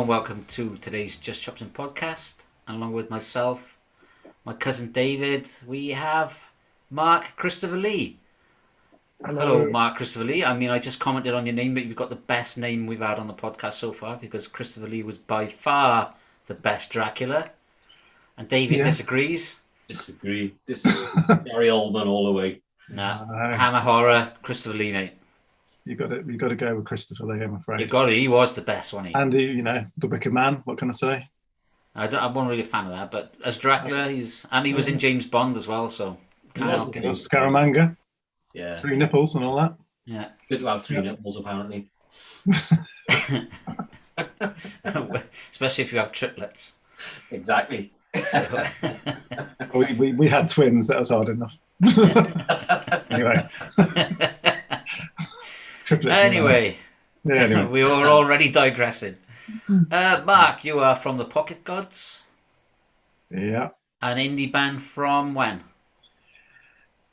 and welcome to today's Just Chopsing Podcast. And along with myself, my cousin David, we have Mark Christopher Lee. Hello, Mark Christopher Lee. I mean, I just commented on your name, but you've got the best name we've had on the podcast so far, because Christopher Lee was by far the best Dracula. And David disagrees. Disagree. Gary Oldman all the way. Nah, Hammer Horror, Christopher Lee, mate. You got to go with Christopher Lee, I'm afraid. You got it. He was the best, wasn't he? And the Wicker Man. What can I say? I wasn't really a fan of that, but as Dracula, he was in James Bond as well, so Scaramanga. Yeah. 3 nipples and all that. Yeah. Good to have 3 nipples, apparently. Especially if you have triplets. Exactly. So, we had twins. That was hard enough. Anyway. Anyway, we were already digressing. Mark, you are from the Pocket Gods. Yeah. An indie band from when?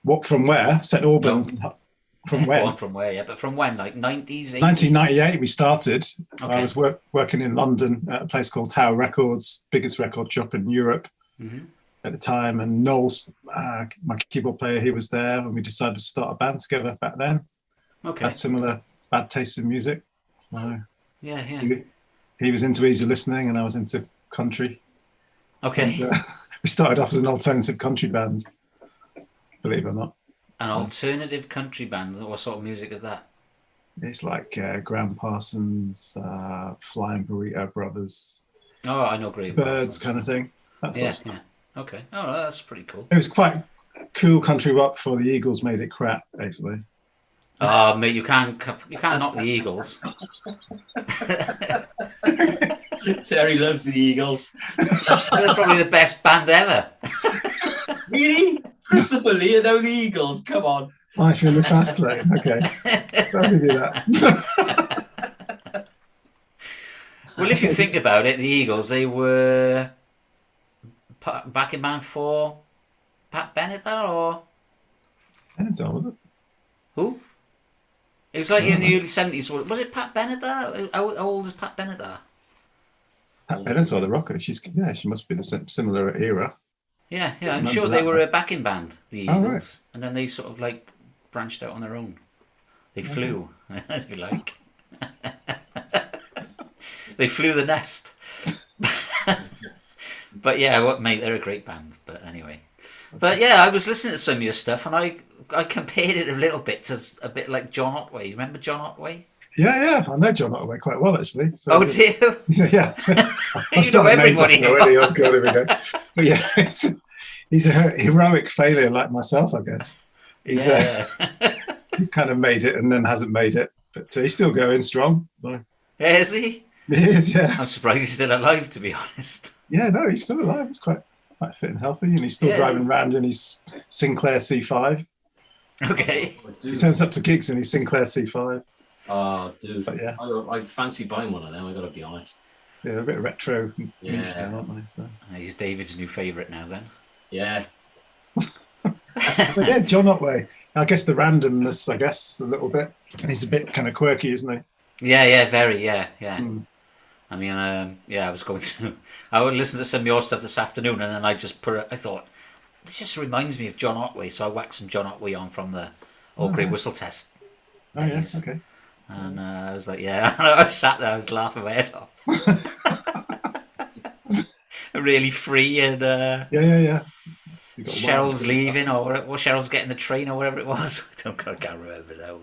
What, from where? St Albans. No. From when? Go on, from where? Yeah, but from when? Like 90s, 80s? 1998 we started. Okay. I was working in London at a place called Tower Records, biggest record shop in Europe at the time. And Noel's, my keyboard player, he was there, and we decided to start a band together back then. Okay. Had similar bad taste in music. So yeah. He was into easy listening, and I was into country. Okay. And, we started off as an alternative country band, believe it or not. An alternative country band? What sort of music is that? It's like Graham Parsons, Flying Burrito Brothers. Oh, I know Graham Birds Parsons. Kind of thing. That sort of stuff. Yeah. Okay. Oh, that's pretty cool. It was quite cool country rock before the Eagles made it crap, basically. Oh, mate, you can't knock the Eagles. Terry loves the Eagles. They're probably the best band ever. Really? Christopher Lee and the Eagles? Come on. Life in the fast lane. Okay. Let me do that. Well, if you think about it, the Eagles, they were backing band for Pat Benatar or... Benatar, was it? Who? It was like in the early 70s. Was it Pat Benatar? How old is Pat Benatar? Pat Benatar, the rocker. She must be the similar era. Yeah, I'm sure they were a backing band, the Eagles. Oh, right. And then they sort of like branched out on their own. They flew, if you like. They flew the nest. But yeah, mate, they're a great band. But anyway. But yeah, I was listening to some of your stuff, and I compared it a little bit to a bit like John Otway. Remember John Otway? Yeah, I know John Otway quite well, actually. So, oh, do you? Yeah. You know everybody. Already. Oh, God, here we go. But yeah, he's a heroic failure like myself, I guess. He's kind of made it and then hasn't made it, but he's still going strong. So. Yeah, is he? He is, yeah. I'm surprised he's still alive, to be honest. Yeah, no, he's still alive. He's quite fit and healthy, and he's still driving around in his Sinclair C5. Okay. He turns up to gigs in his Sinclair C5. Oh, dude. But yeah. I fancy buying one of them, I gotta be honest. Yeah, a bit of retro music now, aren't they? So. He's David's new favourite now, then. Yeah. But yeah, John Otway. I guess the randomness, a little bit. And he's a bit kind of quirky, isn't he? Yeah, very, yeah. I mean, I was going through... I would listen to some of your stuff this afternoon, and then I thought, this just reminds me of John Otway, so I whacked some John Otway on from the Old Grey Whistle Test days. Oh, yeah, okay. And I was like, yeah, I sat there, I was laughing my head off. Really free, and yeah. Cheryl's leaving, or Cheryl's getting the train, or whatever it was. I can't remember now,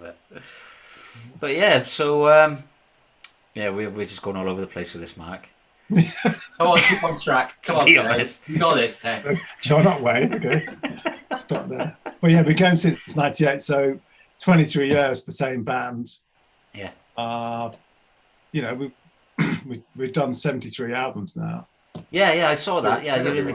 but yeah. So we're just going all over the place with this, Mark. Come on, keep on track. Come on, guys. You got this, Ted. John Otway. Okay, stop there. Well, yeah, we've been going since '98, so 23 years, the same band. Yeah. We've done 73 albums now. Yeah, I saw that. Yeah, you're in the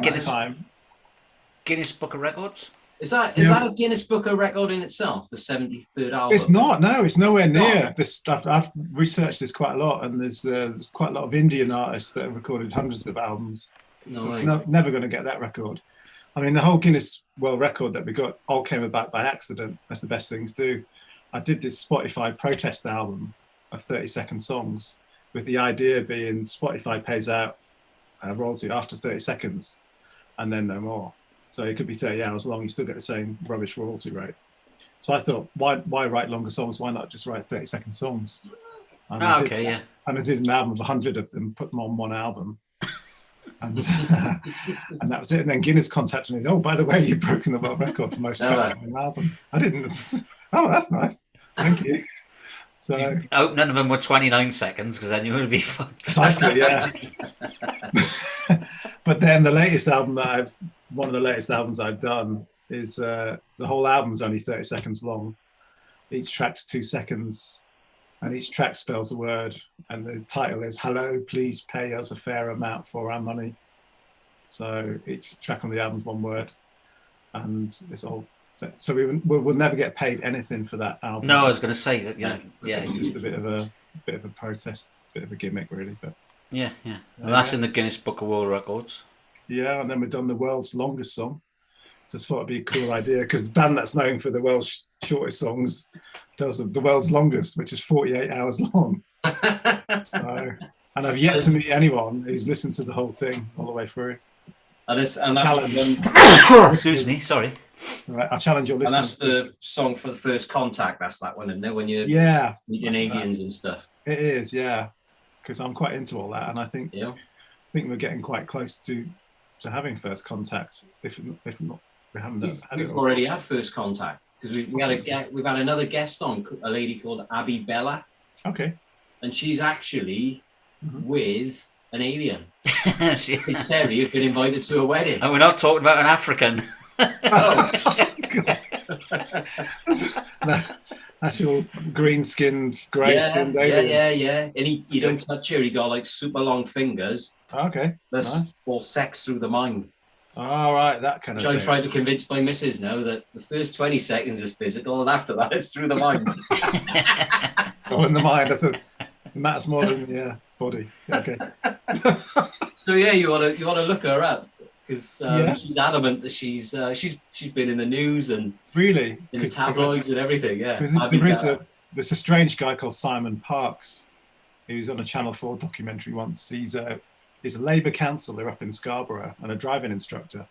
Guinness Book of Records. Is that a Guinness Book of Record in itself? The 73rd album? It's not. No, it's nowhere near this stuff. I've researched this quite a lot, and there's quite a lot of Indian artists that have recorded hundreds of albums. No way. Never going to get that record. I mean, the whole Guinness World Record that we got all came about by accident. That's the best things do. I did this Spotify protest album of 30-second songs, with the idea being Spotify pays out royalty after 30 seconds and then no more. So it could be 30 hours long, you still get the same rubbish royalty rate. So I thought, why write longer songs? Why not just write 30-second songs? And I did an album of 100 of them, put them on one album. And and that was it. And then Guinness contacted me. Oh, by the way, you've broken the world record for most tracks on an album. I didn't. Oh, that's nice. Thank you. So I hope none of them were 29 seconds, because then you would be fucked. Precisely, yeah. But then one of the latest albums I've done is the whole album's only 30 seconds long. Each track's 2 seconds. And each track spells a word, and the title is "Hello, please pay us a fair amount for our money." So each track on the album's one word, and it's all. So we'll never get paid anything for that album. No, I was going to say that. It's just a bit of a protest, bit of a gimmick, really. But yeah. Well, that's in the Guinness Book of World Records. Yeah, and then we've done the world's longest song. Just thought it'd be a cool idea, because the band that's known for the world's shortest songs does the world's longest, which is 48 hours long. So, and I've yet to meet anyone who's listened to the whole thing all the way through. That's excuse me, sorry. All right, I'll challenge your listeners. And that's the song for the first contact. That's that one, isn't it? When you're meeting aliens and stuff. It is, yeah. Because I'm quite into all that, and I think we're getting quite close to having first contact. If not, we haven't. We've already had first contact. Because we've had another guest on, a lady called Abby Bella. Okay. And she's actually with an alien. Terry have been invited to a wedding. And we're not talking about an African. That's your green-skinned, grey-skinned alien. Yeah. And you don't touch her. He got like super long fingers. Okay. That's all sex through the mind. All right, that kind of thing. I'm trying to convince my missus now that the first 20 seconds is physical, and after that it's through the mind. In the mind, it matters more than body. Okay. So you want to look her up, because she's adamant that she's been in the news and really in the tabloids and everything. Yeah. There's a strange guy called Simon Parks, who's on a Channel 4 documentary once. He's a Labour councillor up in Scarborough and a driving instructor.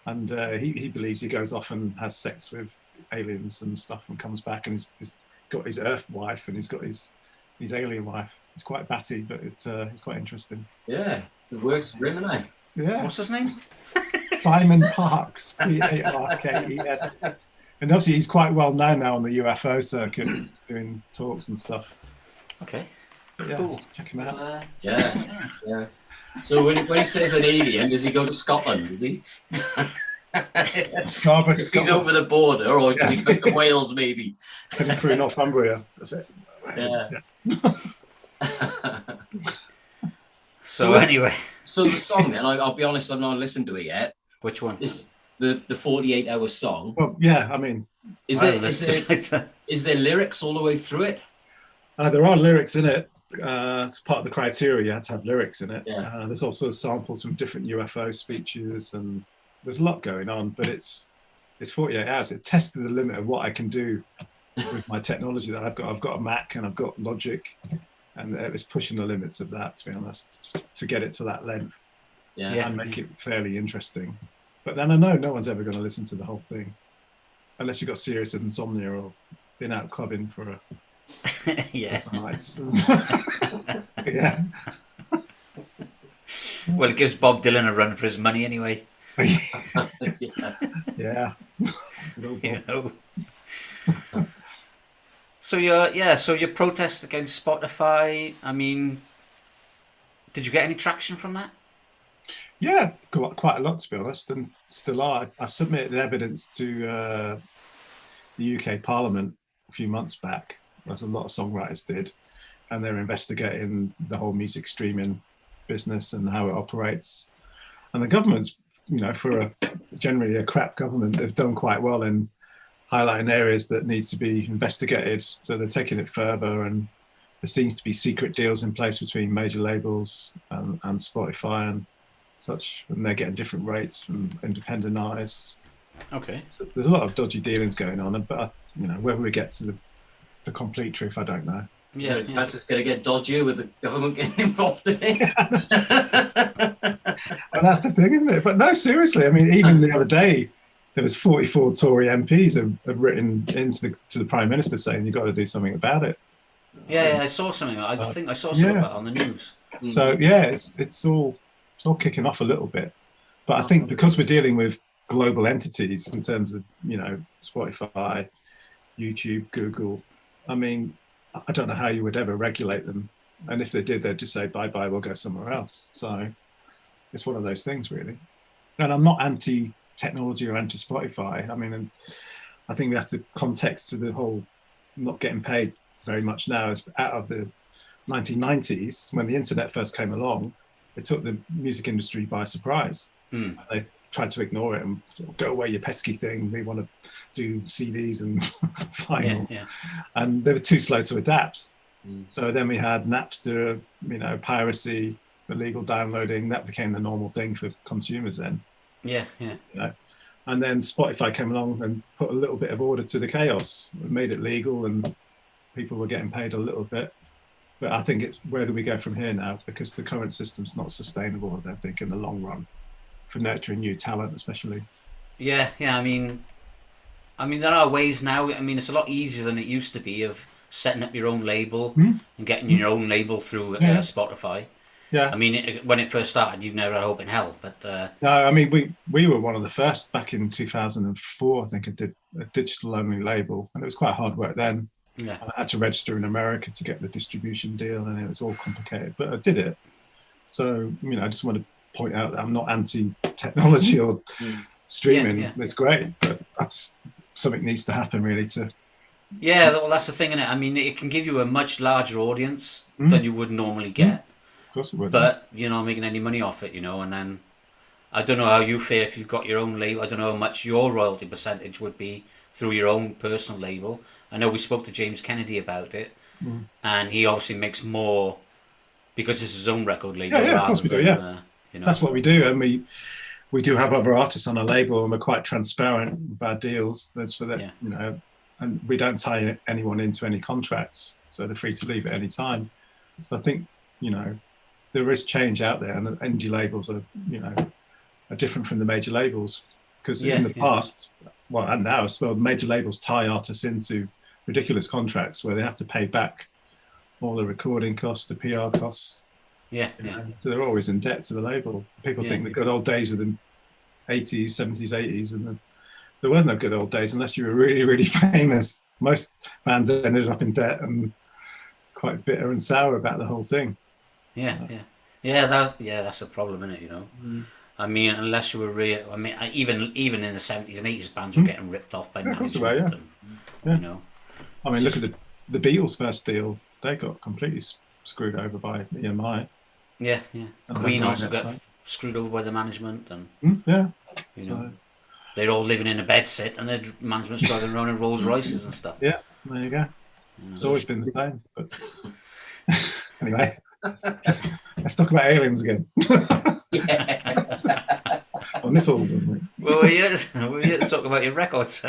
And he believes he goes off and has sex with aliens and stuff and comes back, and he's got his Earth wife and he's got his alien wife. It's quite batty, but it's quite interesting. Yeah, it works for him, isn't it? Yeah. What's his name? Simon Parks, Parkes. And obviously he's quite well known now on the UFO circuit, doing talks and stuff. Okay. Yeah, cool. Check him out. Yeah. So when he says an alien, does he go to Scotland? Does he? Scarborough, He's over the border, or does he go to Wales? Maybe. Heading through Northumbria. That's it. Yeah. So anyway. So the song then, I'll be honest, I've not listened to it yet. Which one? It's the 48-hour song. Well, yeah, I mean, is there lyrics all the way through it? There are lyrics in it. It's part of the criteria. You had to have lyrics in it. Yeah. There's also samples from different UFO speeches, and there's a lot going on. But it's 48 hours. It tested the limit of what I can do with my technology that I've got. I've got a Mac and I've got Logic, and it was pushing the limits of that, to be honest, to get it to that length. Yeah. And make it fairly interesting. But then I know no one's ever going to listen to the whole thing, unless you've got serious insomnia or been out clubbing for a yeah. Nice. Yeah. Well, it gives Bob Dylan a run for his money anyway. Yeah. You know. So your protest against Spotify, I mean, did you get any traction from that? Yeah, quite a lot, to be honest, and still are. I've submitted evidence to the UK Parliament a few months back, as a lot of songwriters did, and they're investigating the whole music streaming business and how it operates. And the government's, for generally a crap government, they've done quite well in highlighting areas that need to be investigated. So they're taking it further, and there seems to be secret deals in place between major labels and Spotify and such, and they're getting different rates from independent eyes. Okay. So there's a lot of dodgy dealings going on, but whether we get to the complete truth, I don't know. Is there a chance it's going to get dodgier with the government getting involved in it? Well, that's the thing, isn't it? But no, seriously. I mean, even the other day, there was 44 Tory MPs have written into the Prime Minister saying you've got to do something about it. Yeah, I saw something. I think I saw something about it on the news. So yeah, it's all kicking off a little bit. But I think because we're dealing with global entities in terms of, you know, Spotify, YouTube, Google, I mean, I don't know how you would ever regulate them. And if they did, they'd just say, bye-bye, we'll go somewhere else. So it's one of those things, really. And I'm not anti-technology or anti-Spotify. I mean, and I think we have to context to the whole not getting paid very much now. It's out of the 1990s, when the internet first came along, it took the music industry by surprise. They tried to ignore it and go away, you pesky thing. We want to do CDs and vinyl. And they were too slow to adapt. So then we had Napster, you know, piracy, illegal downloading. That became the normal thing for consumers then. You know? And then Spotify came along and put a little bit of order to the chaos, made it legal, and people were getting paid a little bit. But I think it's where do we go from here now? Because the current system's not sustainable, I don't think, in the long run, for nurturing new talent, especially. Yeah. I mean, there are ways now. I mean, it's a lot easier than it used to be of setting up your own label and getting your own label through Spotify. I mean, when it first started, you never had hope in hell. But no, I mean, we were one of the first back in 2004. I think I did a digital-only label, and it was quite hard work then. I had to register in America to get the distribution deal, and it was all complicated, but I did it. So, you know, I just want to point out that I'm not anti-technology or streaming. It's great, but something needs to happen really to... Yeah, well, that's the thing, isn't it? I mean, it can give you a much larger audience than you would normally get. Of course it would. But you're not making any money off it, you know, and then I don't know how you feel if you've got your own label. I don't know how much your royalty percentage would be through your own personal label. I know we spoke to James Kennedy about it, and he obviously makes more because it's his own record label. Yeah, of course we do, you know. That's what we do, and we do have other artists on our label, and we're quite transparent about deals, so that you know, and we don't tie anyone into any contracts, so they're free to leave at any time. So I think, you know, there is change out there, and the indie labels are, you know, are different from the major labels, because in the past, well, and now as well, major labels tie artists into ridiculous contracts where they have to pay back all the recording costs, the PR costs. So they're always in debt to the label. People think the good old days of the 80s, 70s, 80s, and there were no good old days unless you were really, really famous. Most bands ended up in debt and quite bitter and sour about the whole thing. That's the problem, isn't it? You know, I mean, unless you were real. I mean, even in the 70s and 80s, bands were getting ripped off by management. You know, I mean, look at the Beatles' first deal. They got completely screwed over by EMI. Queen also got screwed over by the management, and you know, they're all living in a bedsit, and their management's driving around in Rolls Royces and stuff. Yeah, there you go. It's always been the same. But anyway, let's talk about aliens again. Or nipples or something. Well, we're here to talk about your records.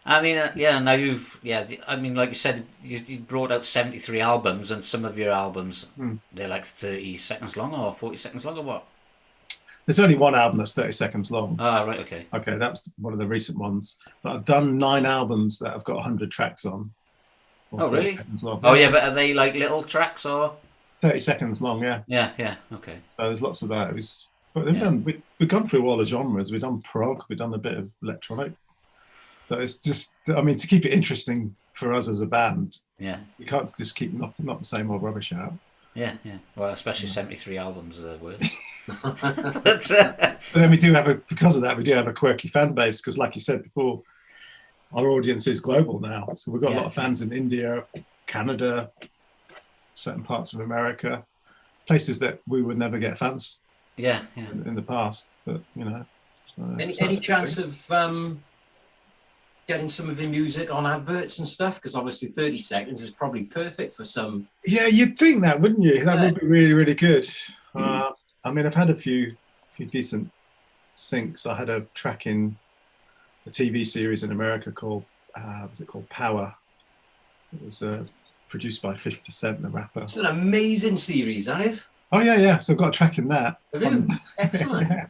I mean, now I mean, like you said, you brought out 73 albums, and some of your albums, they're like 30 seconds long or 40 seconds long or what? There's only one album that's 30 seconds long. Ah, right, okay. Okay, that's one of the recent ones. But I've done 9 albums that have got 100 tracks on. Oh, really? Long. Oh, yeah, but are they like little tracks or? 30 seconds long, yeah. Yeah, okay. So there's lots of that. But we've gone through all the genres. We've done prog, we've done a bit of electronic. So it's just, I mean, to keep it interesting for us as a band, we can't just keep knocking the same old rubbish out. Yeah. Well, especially 73 albums are worth. But then because of that, we do have a quirky fan base, because like you said before, our audience is global now. So we've got a lot of fans in India, Canada, certain parts of America, places that we would never get fans in the past. But, you know. Any chance of getting some of the music on adverts and stuff? Because obviously 30 seconds is probably perfect for some. Yeah, you'd think that, wouldn't you? That would be really, really good. I mean, I've had a few decent syncs. I had a track in a TV series in America called, was it called Power? It was produced by 50 Cent, the rapper. It's an amazing series, that is. Oh yeah. So I've got a track in that. Excellent.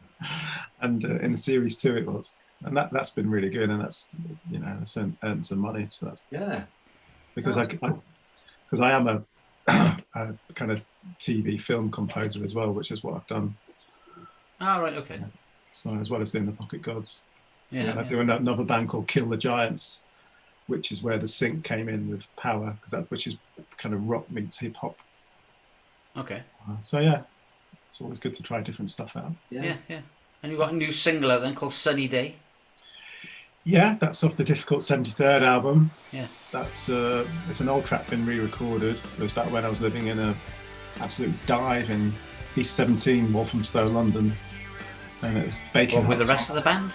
And in series 2 it was, and that's been really good, and that's it's earned some money. So that's, because I am a kind of TV film composer as well, which is what I've done. Oh, right, okay. So as well as doing the Pocket Gods, I do another band called Kill the Giants, which is where the sync came in with Power, which is kind of rock meets hip hop. Okay. So yeah, it's always good to try different stuff out. Yeah. And you've got a new single out then called Sunny Day. Yeah, that's off the Difficult 73rd album. Yeah. That's it's an old track been re-recorded. It was back when I was living in a absolute dive in East 17, Walthamstow, London, and it was baking. With the rest of the band?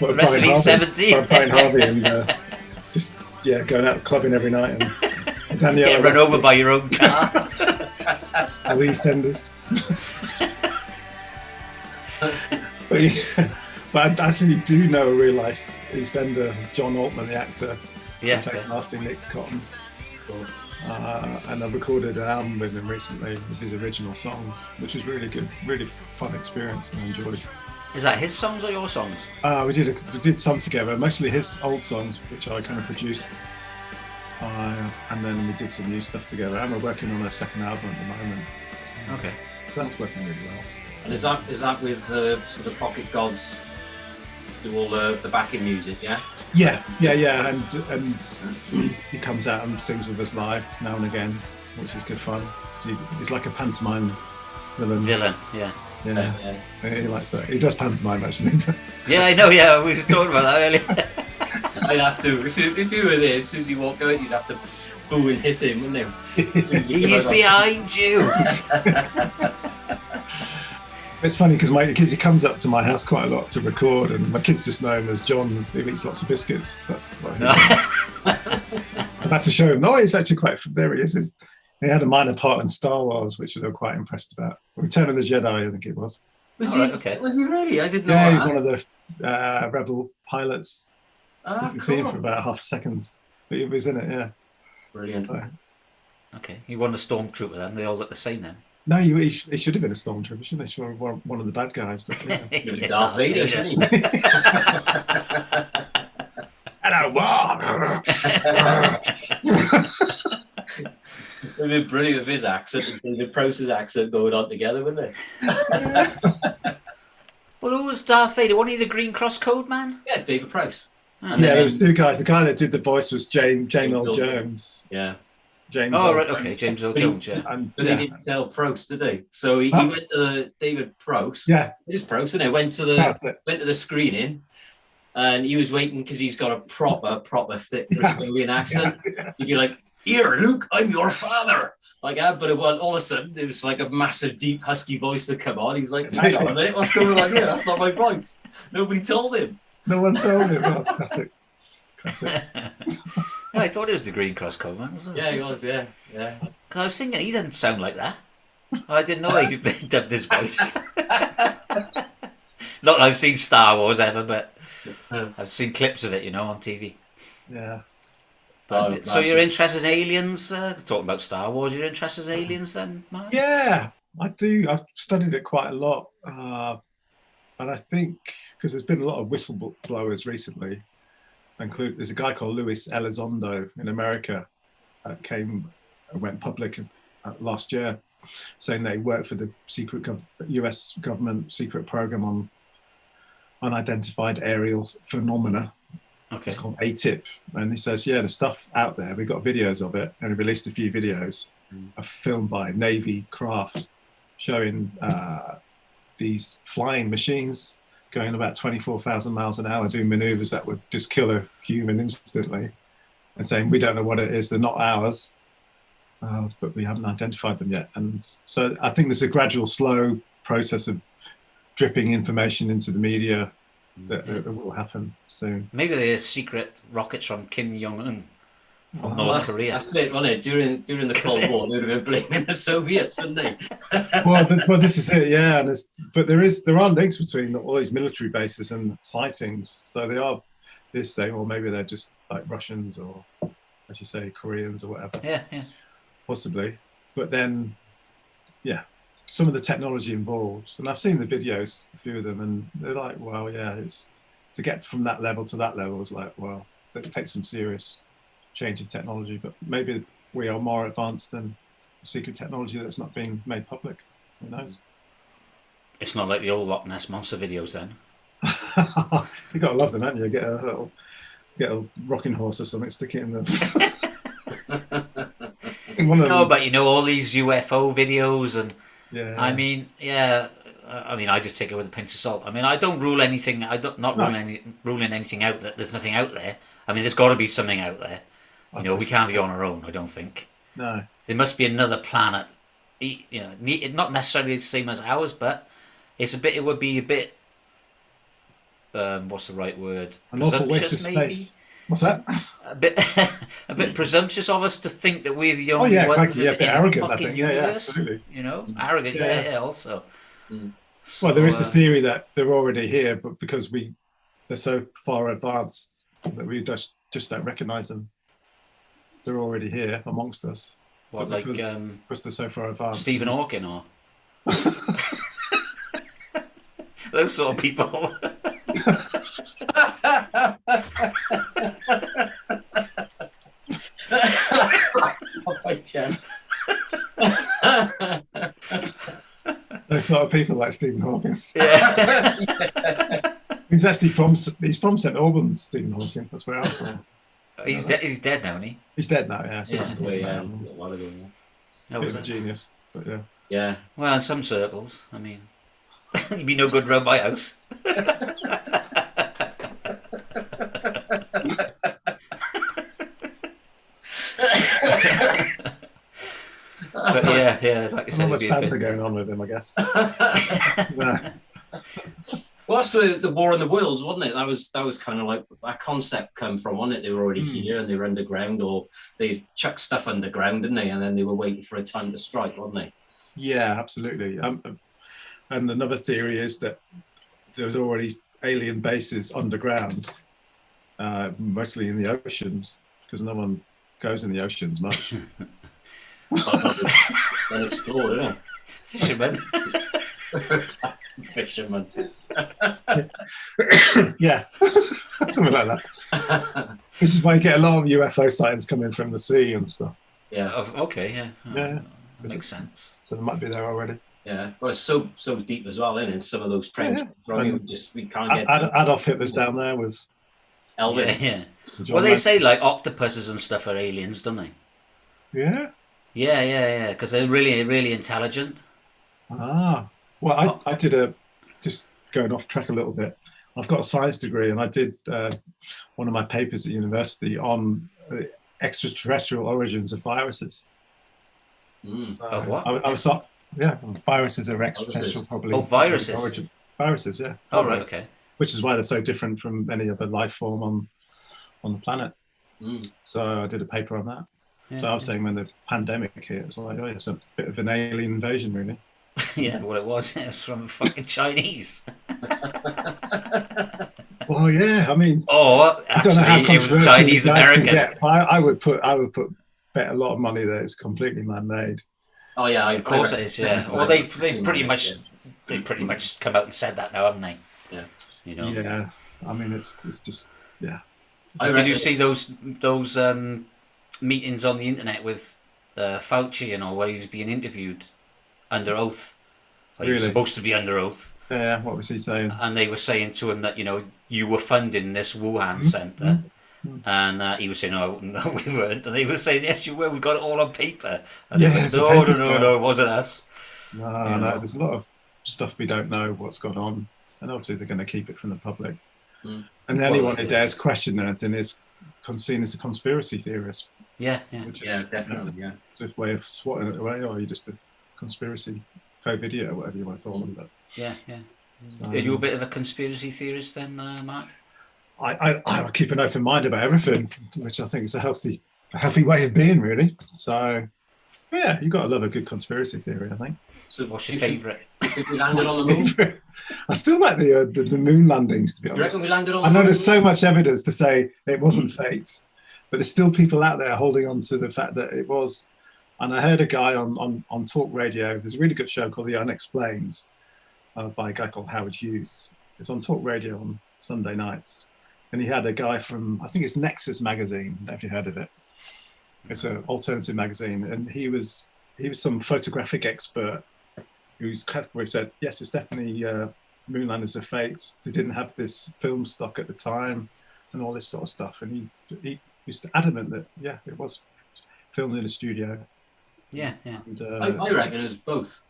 The rest of East 17. Brian Harvey and just going out clubbing every night and get run over by your own car. All the EastEnders. But I actually do know a real life EastEnder, John Altman, the actor, who plays Nasty Nick Cotton. Cool. And I recorded an album with him recently with his original songs, which was really good, really fun experience, and I enjoyed. Is that his songs or your songs? We did some together, mostly his old songs, which I kind of produced, and then we did some new stuff together. And we're working on a second album at the moment. So okay, that's working really well. And is that with the sort of Pocket Gods? Do all the backing music, yeah? Yeah, and he comes out and sings with us live now and again, which is good fun. He's like a pantomime villain. Yeah. He likes that. He does pantomime actually. Yeah, I know. Yeah, we were talking about that earlier. I'd have to if you were there, as soon as you walk out, you'd have to boo and hiss him, wouldn't you? He's behind you. It's funny because he comes up to my house quite a lot to record, and my kids just know him as John, who eats lots of biscuits. That's what I've had to show him. Oh, he's actually quite. There he is. He had a minor part in Star Wars, which they were quite impressed about. Return of the Jedi, I think it was. Was he? Okay. Was he really? I didn't know. Yeah, he was one of the Rebel pilots. You can see him for about half a second, but he was in it. Yeah. Brilliant. So, okay, he won the Stormtrooper then. They all look the same then. No, he should have been a Stormtrooper, shouldn't he? Should have been one of the bad guys. But yeah. Darth Vader, shouldn't he? Hello, It would be brilliant with his accent and David Proust's accent going on together, wouldn't it? Well, who was Darth Vader? Wasn't he the Green Cross Code man? Yeah, David Proust. Yeah, there was two guys. The guy that did the voice was James Earl Jones. Yeah. James. Oh, right, okay, James Earl Jones, yeah. But they didn't tell Proust, did they? So he went to David Proust. Yeah. It is Proust, and went to the screening, and he was waiting because he's got a proper thick Bristolian accent. He'd be like, "Here, Luke, I'm your father." Like that, but all of a sudden there was like a massive, deep, husky voice that come on. He's like, "Hang on a minute, what's going on here? That's not my voice." Nobody told him. No one told him. That's classic. I thought it was the Green Cross Code man. Yeah, he was. Yeah. Because I was thinking he doesn't sound like that. I didn't know he dubbed his voice. Not that I've seen Star Wars ever, but I've seen clips of it, on TV. Yeah. So you're interested in aliens? Talking about Star Wars, you're interested in aliens then, Mark? Yeah, I do. I've studied it quite a lot. And I think, because there's been a lot of whistleblowers recently, there's a guy called Luis Elizondo in America that went public last year, saying that he worked for the secret US government secret program on unidentified aerial phenomena. Okay. It's called ATIP, and he says, the stuff out there, we got videos of it, and he released a few videos, a film by Navy craft showing these flying machines going about 24,000 miles an hour doing maneuvers that would just kill a human instantly, and saying, we don't know what it is, they're not ours, but we haven't identified them yet. And so I think there's a gradual, slow process of dripping information into the media that will happen soon. Maybe they're secret rockets from Kim Jong-un from North Korea. That's it, wasn't it? During the Cold War, they would have been blaming the Soviets, wouldn't they? well, this is it, yeah. But there are links between all these military bases and sightings. So they are this thing, or maybe they're just like Russians or as you say, Koreans or whatever. Yeah, yeah. Possibly. But then, yeah, some of the technology involved, and I've seen the videos, a few of them, and they're like, well, yeah, it's to get from that level to that level is like, well, it takes some serious change in technology, but maybe we are more advanced than secret technology that's not being made public. Who knows? It's not like the old Loch Ness Monster videos then. You gotta love them, haven't you? Get a rocking horse or something, stick it in the. No, but all these UFO videos, and yeah. I mean, I just take it with a pinch of salt. I mean, I don't rule anything. Ruling anything out that there's nothing out there. I mean, there's got to be something out there. We can't be on our own. I don't think. No. There must be another planet. Not necessarily the same as ours, but it would be a bit. What's the right word? An awful waste of maybe. Space. What's that? A bit presumptuous of us to think that we're the only ones in the arrogant, fucking universe. Arrogant. Yeah, also. So, well, there is the theory that they're already here, but because they're so far advanced that we just don't recognise them. They're already here amongst us. What, because they're so far advanced? Stephen Hawking or those sort of people. Oh my God. Those sort of people like Stephen Hawking. Yeah. He's actually from St Albans, Stephen Hawking. That's where I'm from. He's dead now, isn't he? He's dead now, yeah. So passed away a while ago. That was a genius, but yeah. Yeah. Well, in some circles, I mean, he'd be no good round my house. But yeah, like I said, there's banter going on with him, I guess. Well, that's the War in the Worlds, wasn't it? That was kind of like that concept come from, wasn't it? They were already here and they were underground, or they chucked stuff underground, didn't they? And then they were waiting for a time to strike, wasn't they? Yeah, absolutely. And another theory is that there's already alien bases underground, mostly in the oceans, because no one goes in the oceans much. Unexplored, isn't it? Fisherman. Yeah, something like that. Which is why you get a lot of UFO sightings coming from the sea and stuff. Yeah. Okay. Yeah. Yeah. That makes sense. So they might be there already. Yeah. Well, it's so deep as well, isn't it? Some of those trenches. We can't get. Adolf Hitler's down there with Elvis. Yeah. Well, they say like octopuses and stuff are aliens, don't they? Yeah. Yeah. Because they're really, really intelligent. Ah. Well, I did just going off track a little bit. I've got a science degree, and I did one of my papers at university on extraterrestrial origins of viruses. Of what? I was viruses are extraterrestrial, probably. Oh, viruses. Viruses, yeah. Oh, right, okay. Which is why they're so different from any other life form on the planet. So I did a paper on that. Yeah, so I was saying when the pandemic hit, it was like, oh, it's a bit of an alien invasion, really. Yeah, well, it was from fucking Chinese. Well, yeah, I mean, actually, it was Chinese American. I would bet a lot of money that it's completely man-made. Oh yeah, of course it is. Yeah. Well, they pretty much come out and said that now, haven't they? Yeah. Yeah. I mean, it's just yeah. Did you see those meetings on the internet with Fauci and all, where he was being interviewed under oath? Like, he was supposed to be under oath. Yeah, what was he saying? And they were saying to him that, you were funding this Wuhan centre. And he was saying, no, we weren't. And they were saying, yes, you were. We got it all on paper. And yeah, went, no, it wasn't us. No, there's a lot of stuff we don't know what's gone on. And obviously they're going to keep it from the public. And anyone who dares question anything is seen as a conspiracy theorist. Yeah. Definitely, yeah. Just a way of swatting it away, or you're just a conspiracy co-video, or whatever you want to call them. But, yeah. So, are you a bit of a conspiracy theorist then, Mark? I keep an open mind about everything, which I think is a healthy way of being, really. So, yeah, you've got to love a good conspiracy theory, I think. So what's your favourite? Did we landed on the moon? I still like the moon landings, to be honest. You reckon we landed on the moon? I know moon? there's so much evidence to say it wasn't fate. but there's still people out there holding on to the fact that it was. And I heard a guy on talk radio. There's a really good show called The Unexplained by a guy called Howard Hughes. It's on talk radio on Sunday nights. And he had a guy from, I think it's Nexus magazine. Have you heard of it? It's an alternative magazine. And he was some photographic expert whose category said, yes, it's definitely Moonlanders are fakes. They didn't have this film stock at the time and all this sort of stuff. And he was adamant that, yeah, it was filmed in a studio. Yeah, yeah. And, I reckon it was both.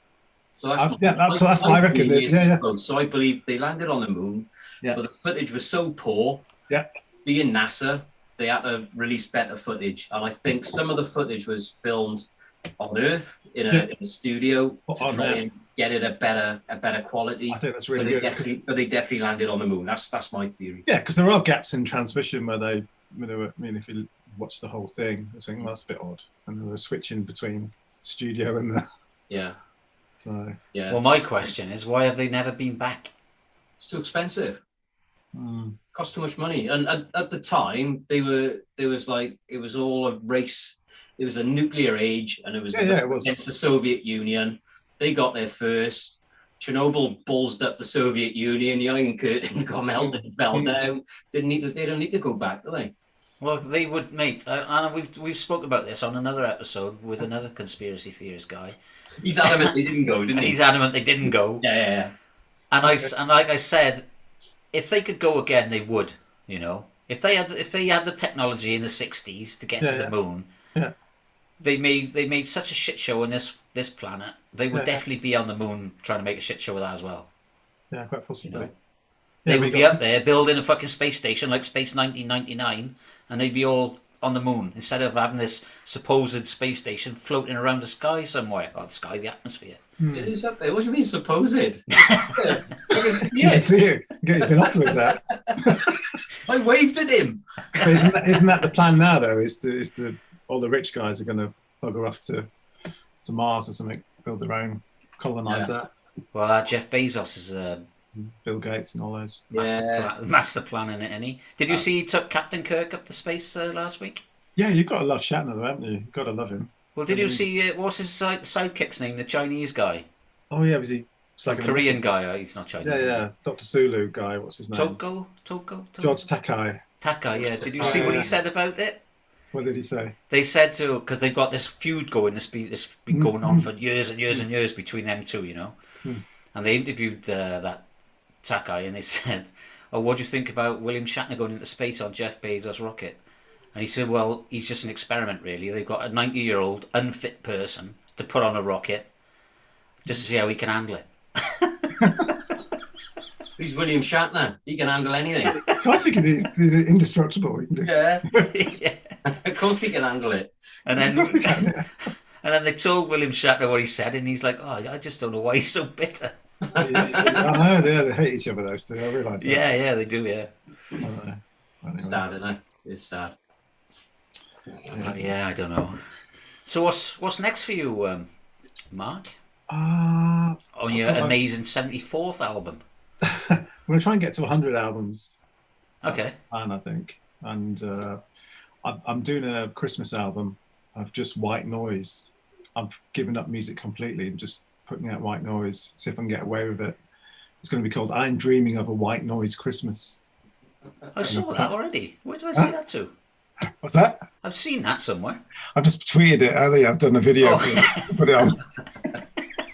So that's that's what I reckon. Both. So I believe they landed on the moon, but the footage was so poor. Yeah. Being NASA, they had to release better footage, and I think some of the footage was filmed on Earth in a studio to try and get it a better quality. I think that's really good. But they definitely landed on the moon. That's my theory. Yeah, because there are gaps in transmission where they were. I mean, if you watch the whole thing, I think that's a bit odd, and they were switching between studio and the. Yeah. So. Yeah. Well, my question is, why have they never been back? It's too expensive. Cost too much money, and at the time it was all a race. It was a nuclear age, and it was against the Soviet Union. They got there first. Chernobyl bullsed up the Soviet Union. The Iron Curtain got melted and fell down. They don't need to go back, do they? Well, they would, mate. And we've spoke about this on another episode with another conspiracy theorist guy. He's adamant they didn't go, didn't he? He's adamant they didn't go. Yeah. And like I said, if they could go again, they would. You know, if they had the technology in the '60s to get to the moon, they made such a shit show on this planet. They would definitely be on the moon trying to make a shit show of that as well. Yeah, quite possibly. You know? They would be up there building a fucking space station like Space 1999, and they'd be all on the moon instead of having this supposed space station floating around the sky somewhere. Or the sky, the atmosphere. Who's up there? What do you mean supposed? Yes, you get your binoculars out. I waved at him. But isn't that the plan now though? Is to all the rich guys are going to bugger off to Mars or something, build their own, colonize that. Well, Jeff Bezos is Bill Gates and all those. Master planning it, any. Did you see he took Captain Kirk up to space last week? Yeah, you've got to love Shatner though, haven't you? You've got to love him. Well, did you see, what's his sidekick's name, the Chinese guy? Oh yeah, was he? It's like a Korean guy, he's not Chinese. Yeah, Dr. Sulu guy, what's his name? Toko? George Takai. Takai, yeah. Did you see what he said about it? What did he say? They said because they've got this feud going, this been going on for years and years and years between them two, you know. And they interviewed that Takai, and they said, "Oh, what do you think about William Shatner going into space on Jeff Bezos' rocket?" And he said, "Well, he's just an experiment, really. They've got a 90-year-old unfit person to put on a rocket just to see how he can handle it." He's William Shatner. He can handle anything. Of course he can. He's indestructible. He can do. Yeah. Of course he can handle it. And then they told William Shatner what he said, and he's like, "Oh, I just don't know why he's so bitter." I know, they hate each other, those two. I realise that. Yeah, they do, yeah. Anyway. Sad, isn't it? It's sad. Yeah, I don't know. So what's next for you, Mark? On your amazing 74th album. I'm going to try and get to 100 albums. Okay. That's the plan, I think. And I'm doing a Christmas album of just white noise. I've given up music completely and just putting out white noise, see if I can get away with it. It's going to be called I'm Dreaming of a White Noise Christmas. I saw that already. Where did I see that to? What's that? I've seen that somewhere. I've just tweeted it earlier. I've done a video. Put it on.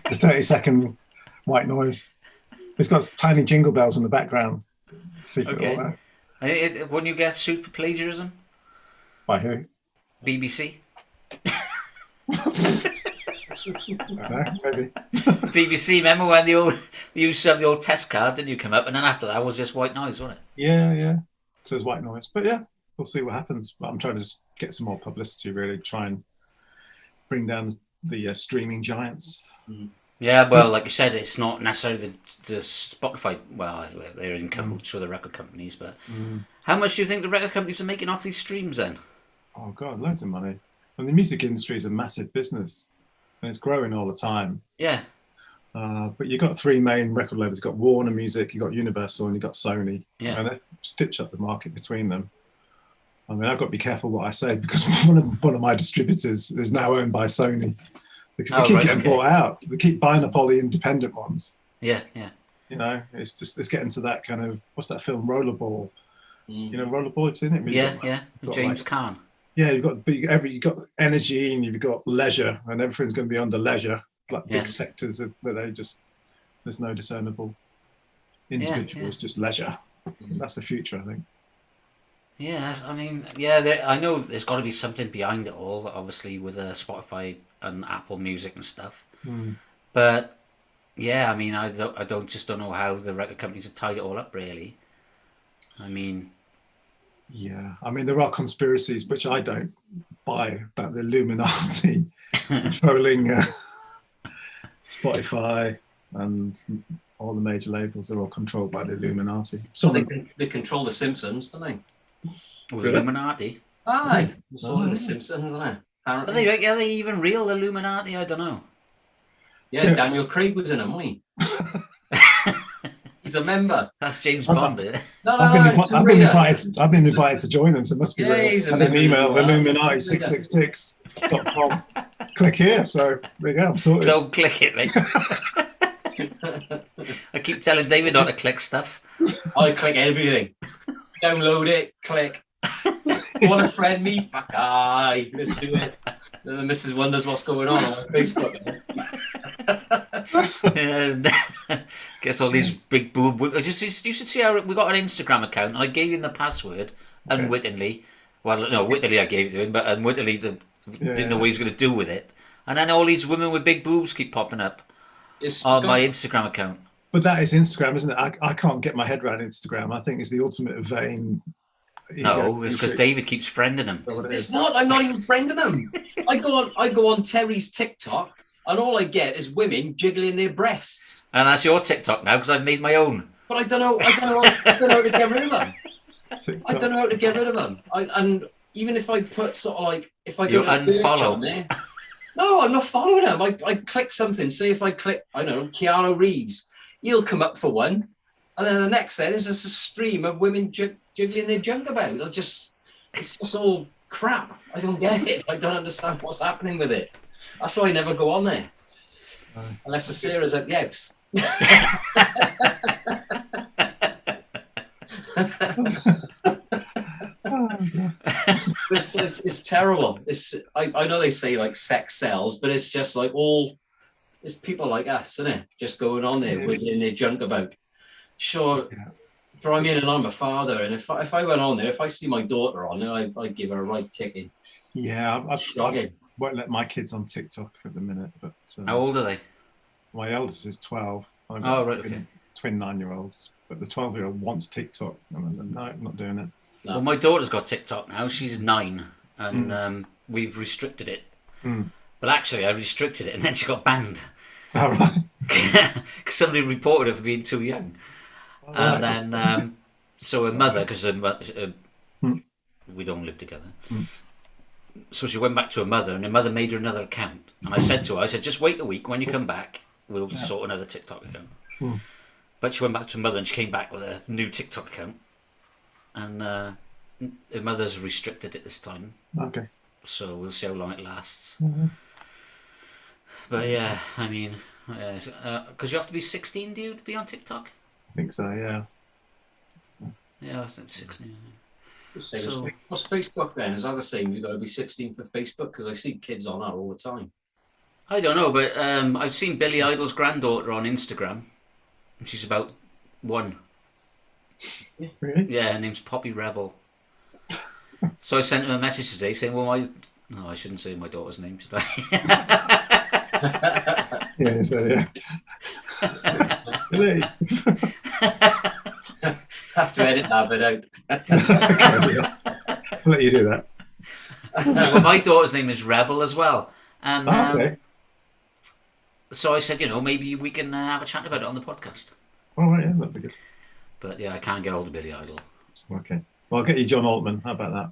The 30-second white noise. It's got tiny jingle bells in the background. Secret all that. Wouldn't you get sued for plagiarism? By who? BBC. Maybe. BBC, remember when you used to have the old test card, didn't you, come up, and then after that was just white noise, wasn't it? Yeah. So it's white noise. But yeah, we'll see what happens. But I'm trying to just get some more publicity, really, try and bring down the streaming giants. Yeah, well, like you said, it's not necessarily the Spotify. Well, they're in cahoots with the record companies, but how much do you think the record companies are making off these streams then? Oh God, loads of money. And the music industry is a massive business, and it's growing all the time. Yeah. But you've got three main record labels. You've got Warner Music, you've got Universal, and you've got Sony. Yeah. And they stitch up the market between them. I mean, I've got to be careful what I say because one of my distributors is now owned by Sony because they keep getting bought out. They keep buying up all the independent ones. Yeah. You know, it's getting to that kind of, what's that film, Rollerball? You know, Rollerball, it's in it. Yeah. James Caan. Yeah, you've got energy and you've got leisure, and everything's going to be under leisure, like big sectors where there's no discernible individuals, just leisure. That's the future, I think. Yeah, I mean, I know there's got to be something behind it all, obviously, with Spotify and Apple Music and stuff. But yeah, I mean, I don't know how the record companies have tied it all up, really. I mean, yeah, I mean, there are conspiracies which I don't buy about the Illuminati controlling Spotify and all the major labels. Are all controlled by the Illuminati. So they control the Simpsons, don't they? The Illuminati. Aye, it's all in the Simpsons, isn't it? Apparently. Are they even real Illuminati? I don't know. Yeah, Daniel Craig was in them, wasn't he? He's a member. That's James Bond, isn't it? I've been invited to join them, so it must be real. He's an email, Illuminati666.com. Click here, so there you go, I'm sorted. Don't click it, mate. I keep telling David not to click stuff. I click everything. Download it, click. You want to friend me? Fuck aye, let's do it. Then the missus wonders what's going on Facebook. Gets all these big boob. You should see how we got an Instagram account. And I gave him the password unwittingly. Well, no, wittingly I gave it to him, but unwittingly didn't know what he was going to do with it. And then all these women with big boobs keep popping up on my Instagram account. But that is Instagram, isn't it? I can't get my head around Instagram. I think it's the ultimate vain. No, it's because David keeps friending him. It's not. I'm not even friending him. I go on Terry's TikTok, and all I get is women jiggling their breasts. And that's your TikTok now, because I've made my own. But I don't know how to get rid of them. I don't know how to get rid of them. And even if I put sort of like, if I go to unfollow on there, no, I'm not following them. I click something. Say if I click, I don't know, Keanu Reeves, he'll come up for one, and then the next then is just a stream of women jiggling their junk about. It's just all crap. I don't get it. I don't understand what's happening with it. That's why I never go on there, unless the Sarah's at the house. It's terrible. I know they say like sex sells, but it's just like it's people like us, isn't it? Just going on there wiggling their junk about. Sure, throw me in, and I'm a father, and if I went on there, if I see my daughter on there, I'd give her a right kicking. Yeah, I won't let my kids on TikTok at the minute. But how old are they? My eldest is 12. Right, okay. Twin 9-year-olds, but the 12-year-old wants TikTok, and I said, no, I'm not doing it. No. Well, my daughter's got TikTok now. She's 9, and we've restricted it. But actually, I restricted it, and then she got banned. All right. Because somebody reported her for being too young. And then, so her mother, because we don't live together, so she went back to her mother, and her mother made her another account. And I said to her, just wait a week. When you come back, we'll sort another TikTok account. But she went back to her mother, and she came back with a new TikTok account. And her mother's restricted it this time. Okay. So we'll see how long it lasts. But yeah, I mean, because you have to be 16, do you, to be on TikTok? I think so, yeah. Yeah, I think 16. So, what's Facebook then? Is that the same? You've got to be 16 for Facebook? Because I see kids on that all the time. I don't know, but I've seen Billy Idol's granddaughter on Instagram. She's about 1. Really? Yeah, her name's Poppy Rebel. So I sent her a message today saying, well, no, I shouldn't say my daughter's name, should I? Yeah, so yeah. Really? Have to edit that bit out. I'll let you do that. Well, my daughter's name is Rebel as well. And okay. So I said, maybe we can have a chat about it on the podcast. All right, yeah, that'd be good. But yeah, I can't get hold of Billy Idol. Okay. Well, I'll get you John Altman. How about that?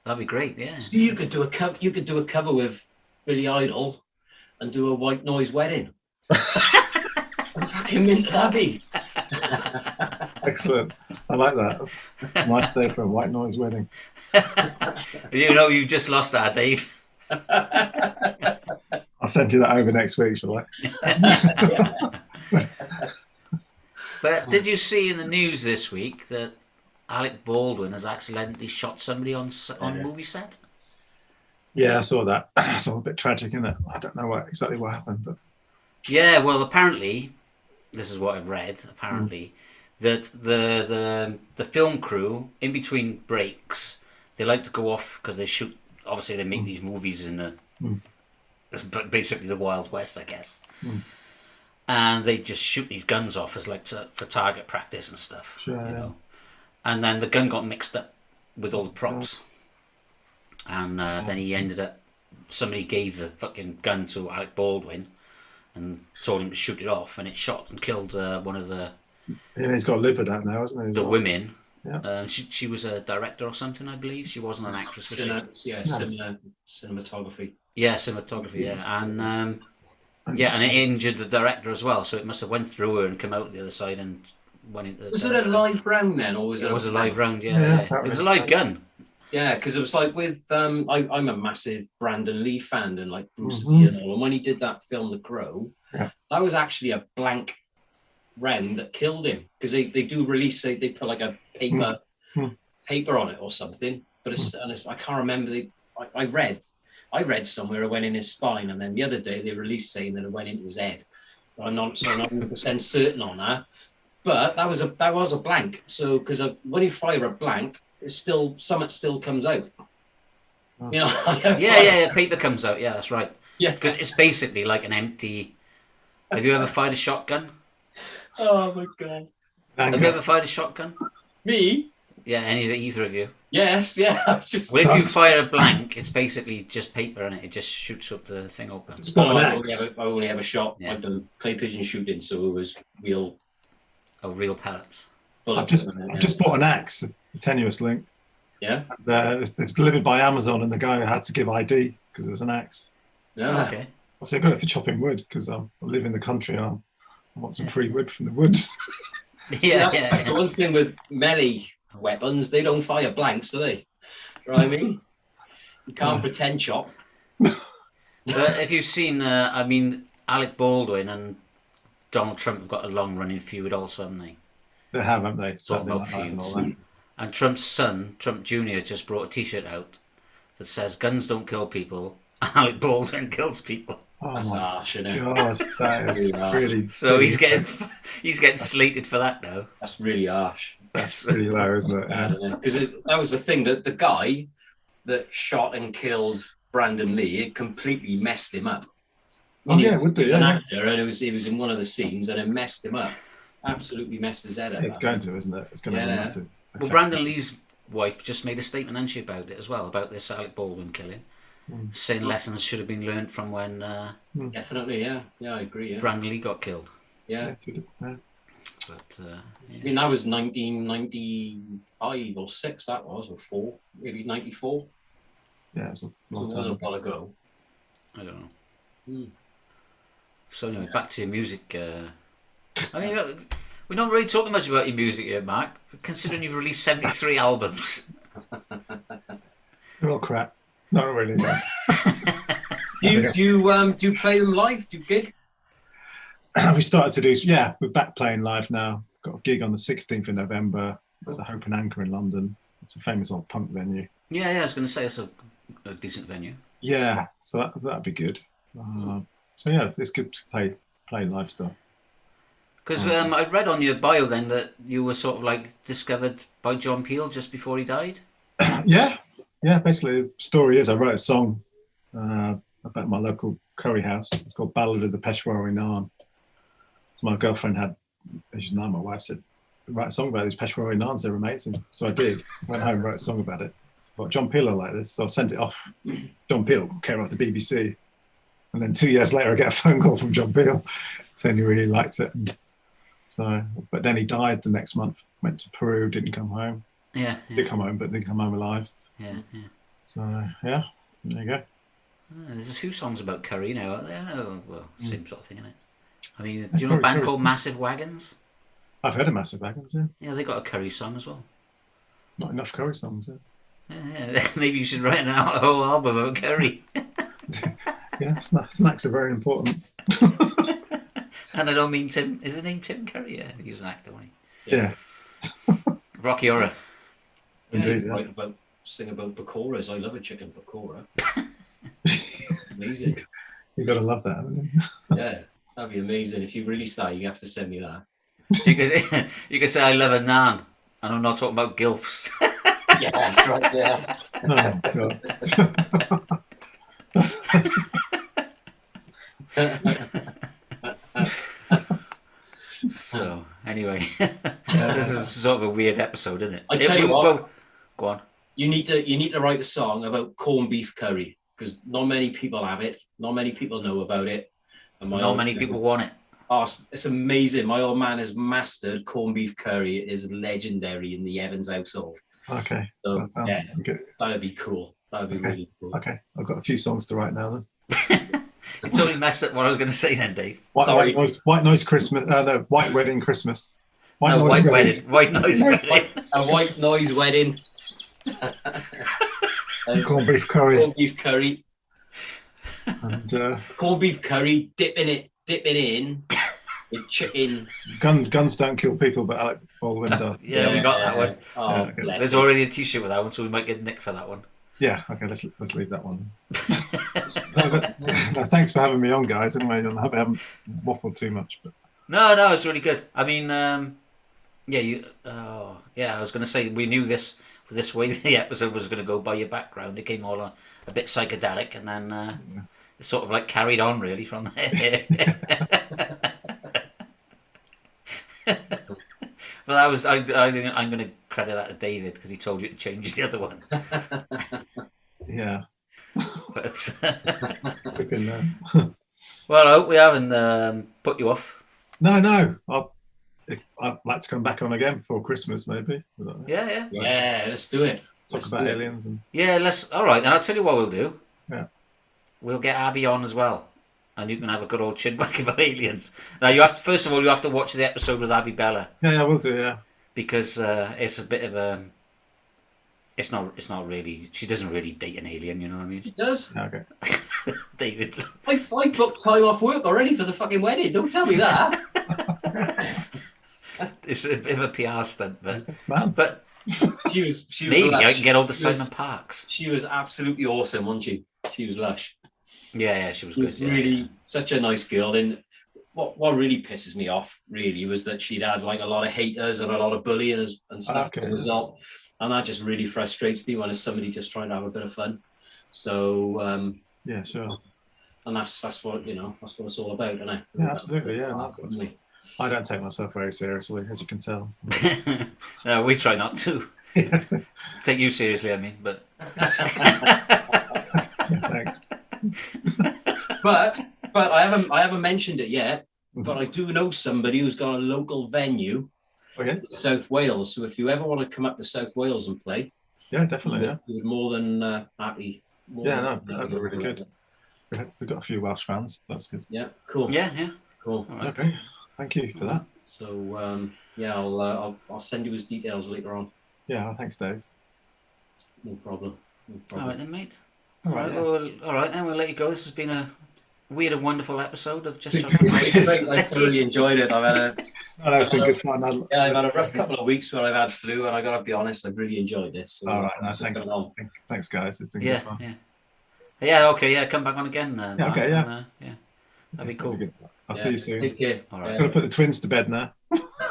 That'd be great, yeah. So you could do a cover. You could do a cover with Billy Idol and do a white noise wedding. Fucking mint that'd be. Excellent. I like that. Nice day for a white noise wedding. You just lost that, Dave. I'll send you that over next week, shall I? But did you see in the news this week that Alec Baldwin has accidentally shot somebody on a movie set? Yeah, I saw that. It's all a bit tragic, isn't it? I don't know exactly what happened, but yeah. Well, apparently, this is what I've read. Apparently, that the film crew in between breaks, they like to go off because they shoot. Obviously, they make these movies in basically the Wild West, I guess. And they just shoot these guns off as for target practice and stuff, know. And then the gun got mixed up with all the props, and then he ended up. Somebody gave the fucking gun to Alec Baldwin, and told him to shoot it off, and it shot and killed one of the. Yeah, he's got to live with that now, hasn't he? The women. Yeah. She was a director or something, I believe. She wasn't an actress. Cinematography. Yeah, cinematography. Yeah, and. And it injured the director as well, so it must have went through her and come out the other side and went into. Was it a live round then, or was it? It was a live round, yeah. It was a live gun. Yeah, because it was like with I'm a massive Brandon Lee fan and like Bruce Lee and all, and when he did that film The Crow, that was actually a blank round that killed him because they do release they put like a paper on it or something, but I can't remember. I read somewhere it went in his spine, and then the other day they released saying that it went into his head. I'm not 100% certain on that, but that was a blank. So because when you fire a blank, something still comes out. You know. Paper comes out. Yeah, that's right. Yeah, because it's basically like an empty. Have you ever fired a shotgun? Oh my god! Have you ever fired a shotgun? Me? Yeah, either of you? Yes, yeah. Well, if you fire a blank, it's basically just paper and it just shoots up the thing open. I only have a shot. Yeah. I've done clay pigeon shooting, so it was real. Oh, real pellets. I've just bought an axe, a tenuous link. Yeah. It was delivered by Amazon, and the guy had to give ID because it was an axe. Yeah. Okay. I got it for chopping wood because I live in the country and I want some free wood from the wood. That's the one thing with melee weapons, they don't fire blanks, do they? You know what I mean? You can't pretend chop. But if you've seen, Alec Baldwin and Donald Trump have got a long-running feud also, haven't they? They have, haven't they? Talk about feuds. And Trump's son, Trump Jr., just brought a T-shirt out that says, "Guns don't kill people, Alec Baldwin kills people." Oh that's my harsh, isn't it? God, that is really. So he's getting slated for that now. That's really harsh. That's pretty low, isn't it? Because that was the thing that the guy that shot and killed Brandon Lee, it completely messed him up. He was an actor, and he was in one of the scenes, and it messed him up. Absolutely messed his head up. It's going to, isn't it? It's going to be massive. Well, Brandon Lee's wife just made a statement, hasn't she, about it as well, about this Alec Baldwin killing, saying lessons should have been learned from when. Definitely, yeah, I agree. Yeah. BrandonLee got killed. Yeah. But I mean, that was 1995 or 6. That was or 4, maybe 94. Yeah, it was a long time. It was a while ago. I don't know. So anyway, back to your music. We're not really talking much about your music here, Mark. Considering you've released 73 albums. They're all crap. Not really. No. Do you play them live? Do you gig? We started to do. Yeah, we're back playing live now. Got a gig on the 16th of November at the Hope and Anchor in London. It's a famous old punk venue. Yeah, I was going to say it's a decent venue. Yeah, so that'd be good. So yeah, it's good to play live stuff. Because I read on your bio then that you were sort of like discovered by John Peel just before he died. Yeah. Basically, the story is I wrote a song about my local curry house. It's called Ballad of the Peshawari Naan. My girlfriend had, as you know, my wife said, write a song about these Peshawari Naans. They're amazing. So I did. Went home, wrote a song about it. Thought John Peel will like this, so I sent it off. John Peel, care of the BBC. And then 2 years later, I get a phone call from John Peel saying he really liked it. But then he died the next month. Went to Peru, didn't come home. Yeah. Did come home, but didn't come home alive. Yeah. So yeah, there you go. There's a few songs about curry now, aren't there? Well, same sort of thing, isn't it? I mean, do you know a band called Massive Wagons? I've heard of Massive Wagons, yeah. Yeah, they got a curry song as well. Not enough curry songs, yeah. Yeah. Maybe you should write a whole album about curry. Yeah, snacks are very important. And I don't mean Tim. Is his name Tim Curry? Yeah, he's an actor, wasn't he? Yeah. Rocky Horror. Indeed, yeah. Sing about pakoras. I love a chicken pakora. Amazing. You've got to love that, haven't you? Yeah, that'd be amazing. If you release that, you have to send me that. You could say I love a naan, and I'm not talking about gilfs. Yeah, that's right. Yeah. Oh, God. So anyway, this is sort of a weird episode, isn't it? I tell you what. Well, go on. You need to write a song about corned beef curry because not many people have it. Not many people know about it. And not many people want it. Oh, it's amazing. My old man has mastered corned beef curry. It is legendary in the Evans household. Okay. So, yeah, good. That'd be cool. That'd be really cool. Okay. I've got a few songs to write now then. It's only messed up what I was going to say then, Dave. White Noise Christmas. No, White Wedding Christmas. White Noise Wedding. White Noise Wedding. A White Noise Wedding. Corned beef curry. Corned beef curry. And corned beef curry, dipping it in with chicken. Guns don't kill people, but Alec Baldwin does. Yeah, we got that one. Oh, okay. There's already a T-shirt with that one, so we might get nicked for that one. Yeah, okay, let's leave that one. No, thanks for having me on, guys. Anyway, I haven't waffled too much, but no, it's really good. I mean, I was going to say we knew this way the episode was going to go by your background. It came all a bit psychedelic, and then it sort of like carried on really from there. But that was I'm going to credit that to David because he told you to change the other one. Yeah. But well, I hope we haven't put you off. No. I'd like to come back on again before Christmas, maybe. Yeah. Let's do it. Talk about aliens and. Yeah, all right. And I'll tell you what we'll do. Yeah. We'll get Abby on as well, and you can have a good old chinwag about aliens. Now you have to first of all watch the episode with Abby Bella. Yeah, we'll do. Yeah. Because it's a bit of a. It's not really. She doesn't really date an alien, you know what I mean? She does. Okay. David. I booked time off work already for the fucking wedding. Don't tell me that. It's a bit of a PR stunt, but she was maybe lush. I can get hold of Simon Parks. She was absolutely awesome, wasn't she? She was lush. Yeah, she was good. Really such a nice girl. And what really pisses me off really was that she'd had like a lot of haters and a lot of bullying and stuff as a result. And that just really frustrates me when it's somebody just trying to have a bit of fun. So yeah, sure. And that's what that's what it's all about, isn't it? Yeah, absolutely. Yeah, I don't take myself very seriously, as you can tell. No, we try not to. Yes. Take you seriously, I mean, but. Thanks. But I haven't mentioned it yet. But I do know somebody who's got a local venue. Okay. In South Wales. So if you ever want to come up to South Wales and play, yeah, definitely. We're more than happy. That'd be really good. We've got a few Welsh fans. That's good. Yeah, cool. Yeah, cool. Right. Okay, thank you for that. So I'll send you his details later on. Yeah, thanks, Dave. No problem. All right then, mate. All right. Well, all right then. We'll let you go. This has been a weird and wonderful episode of Just Chopsing. I thoroughly enjoyed it. It's been good fun. I've had a rough couple of weeks where I've had flu, and I got to be honest, I've really enjoyed this. So all right, thanks, guys. It's been good fun. Yeah. Okay. Yeah. Come back on again. Okay. Yeah. That'd be cool. I'll see you soon. Take care. All right. I'm gonna put the twins to bed now.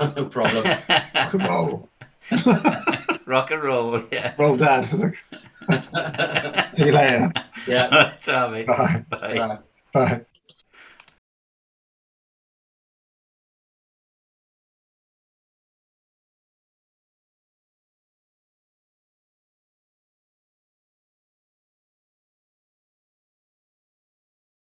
No problem. Rock and roll. Rock and roll. Yeah. Roll, Dad. See you later. Yeah. Ciao, mate. Bye. Bye. Bye.